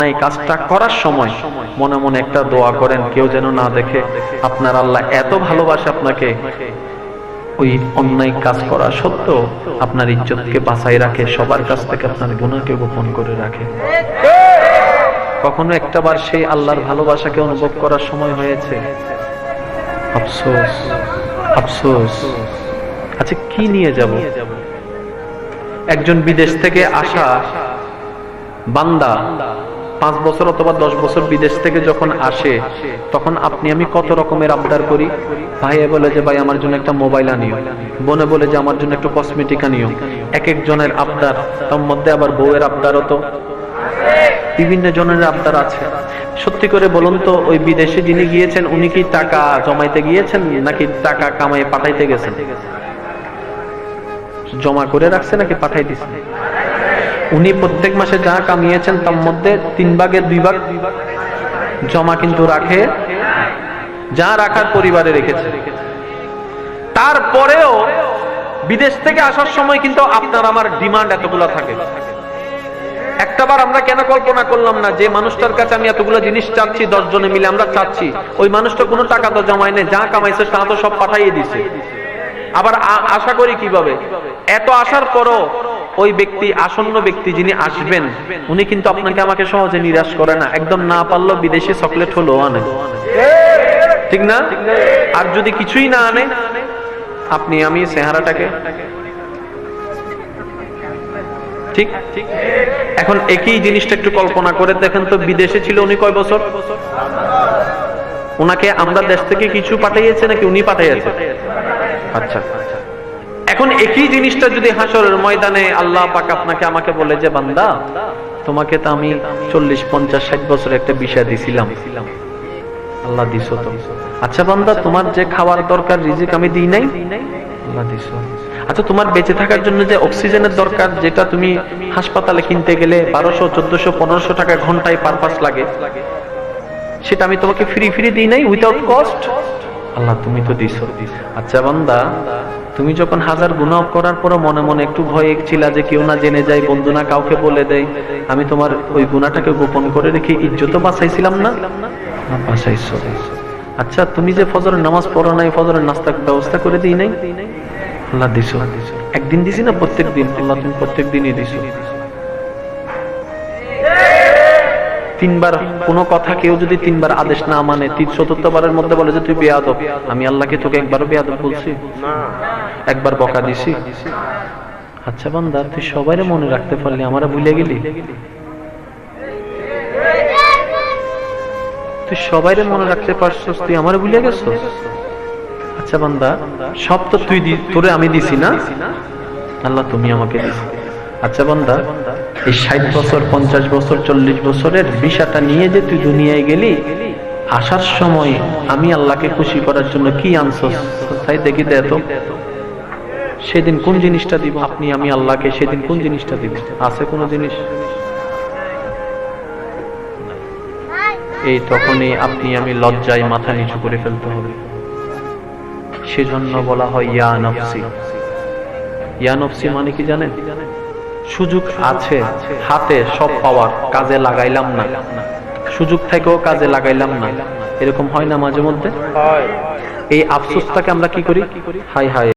অন্যায় কাজটা করার সময় মনে মনে একটা দোয়া করেন, কেউ যেন না দেখে। আপনার আল্লাহ এত ভালোবাসে আপনাকে, ওই অন্যায় কাজ করা সত্ত্বেও আপনার ইজ্জতকে বাঁচাই রাখে, সবার কাছ থেকে আপনার গুনাহকে গোপন করে রাখে। কখনো একটাবার সেই আল্লাহর ভালোবাসাকে অনুভব করার সময় হয়েছে? আফসোস, আফসোস। আচ্ছা, কি নিয়ে যাব? একজন বিদেশ থেকে আসা বান্দা 5 বছর অথবা 10 বছর বিদেশ থেকে যখন আসে, তখন আপনি আমি কত রকমের আবদার করি। ভাইয়া বলে যে ভাই আমার জন্য একটা মোবাইল আনিও, বোনে বলে যে আমার জন্য একটু কসমেটিক আনিও। এক একজনের আবদার, তার মধ্যে আবার বউয়ের আবদারও তো বিভিন্ন জনের আবদার আছে। সত্যি করে বলুন তো, ওই বিদেশে যিনি গিয়েছেন উনি কি টাকা জমাইতে গিয়েছেন নাকি টাকা কামাই পাঠাইতে গেছেন? জমা করে রাখছে নাকি পাঠাই দিচ্ছেন? উনি প্রত্যেক মাসে যা কামিয়েছেন তার মধ্যে 3 ভাগের 2 ভাগ জমা কিন্তু রাখে, যা রাখার পরিবারে রেখেছে। তারপরেও বিদেশ থেকে আসার সময় কিন্তু আপনার আমার ডিমান্ড এতগুলো থাকে। একটাবার আমরা কেন কল্পনা করলাম না যে মানুষটার কাছে আমি এতগুলো জিনিস চাচ্ছি, 10 জনে মিলে আমরা চাচ্ছি, ওই মানুষটা কোনো টাকা তো জমায় নেই, যা কামাইছে তা তো সব পাঠাইয়ে দিছে। আবার আশা করি কিভাবে এত আসার পরও ওই ব্যক্তি, আসন্ন ব্যক্তি যিনি আসবেন, উনি কিন্তু আপনাকে আমাকে সহজে নিরাশ করে না। একদম না পারলেও বিদেশি চকলেট হলো আনে, ঠিক না? আর যদি কিছুই না আনে, আপনি আমি চেহারাটাকে ঠিক। এখন একই জিনিসটা একটু কল্পনা করে দেখেন তো, বিদেশে ছিল উনি কয় বছর? ওনাকে আমরা দেশ থেকে কিছু পাঠাইয়েছে নাকি উনি পাঠাইয়েছে? আচ্ছা, এখন একই জিনিসটা যদি হাসরের ময়দানে আল্লাহ পাক আপনাকে আমাকে বলে যে বান্দা, তোমাকে তো আমি 40, 50, 60 বছর একটা বিষয় দিছিলাম, আল্লাহ দিছো তো। আচ্ছা বান্দা, তোমার যে খাওয়ার দরকার রিজিক আমি দিই নাই? আল্লাহ দিছো। আচ্ছা, তোমার বেঁচে থাকার জন্য যে অক্সিজেনের দরকার, যেটা তুমি হাসপাতালে কিনতে গেলে 1200, 1400, 1500 টাকা ঘন্টায় পারপাস লাগে, সেটা আমি তোমাকে ফ্রি ফ্রি দিই নাই, উইদাউট কস্ট? আল্লাহ তুমি তো দিছো। আচ্ছা বান্দা, তুমি যখন 1000 গুনাহ করার পর মনে মনে একটু ভয়ে ছিল যে কেউ না জেনে যায়, বন্ধু না কাউকে বলে দেয়, আমি তোমার ওই গুনাহটাকে গোপন করে রেখে ইজ্জত বাঁচাইছিলাম না? বাঁচাইছো। আচ্ছা, তুমি যে ফজরের নামাজ পড়ো নাই, ফজরের নাস্তার ব্যবস্থা করে দিই নাই? আল্লাহ দিছো। একদিন দিছি না প্রত্যেক দিন? আল্লাহ তুমি প্রত্যেক দিনই দিছো। 3 বার কোনো কথা কেউ যদি 3 বার আদেশ না মানে, চতুর্থ বারের মধ্যে বলে যে তুই বেয়াদব, আমি আল্লাহকে তোকে একবারও বেয়াদব বলছি? একবার বকা দিছি? আচ্ছা বান্দা, তুই সবাইরে মনে রাখতে পারলি, আমারে ভুলে গেলি? তুই সবাইরে মনে রাখতে পারছস, তুই আমারে ভুলে গেছস? আচ্ছা বান্দা, সব তো তুই তোরে আমি দিছি না? আল্লাহ তুমি আমাকে দিছি। আচ্ছা বান্দা, এই 60 বছর, 50 বছর, 40 বছরের বিষয়টা নিয়ে যে তুই দুনিয়ায় গেলি, আসার সময় আমি আল্লাহকে খুশি করার জন্য কি আনছস? তাই দেখি দে তো, সেদিন কোন জিনিসটা দিব? আপনি আমি আল্লাহকে সেদিন কোন জিনিসটা দিব? আছে কোন জিনিস? এই তখনই আপনি আমি লজ্জায় মাথা নিচু করে ফেলতে হবে। সেজন্য বলা হয় ইয়া নফসি। ইয়া নফসি মানে কি জানেন? সুযোগ আছে হাতে, সব পাওয়ার, কাজে লাগাইলাম না, সুযোগ থেকেও কাজে লাগাইলাম না, এরকম হয় না মাঝে মধ্যে? এই আফসোসটাকে আমরা কি করি? হায় হায়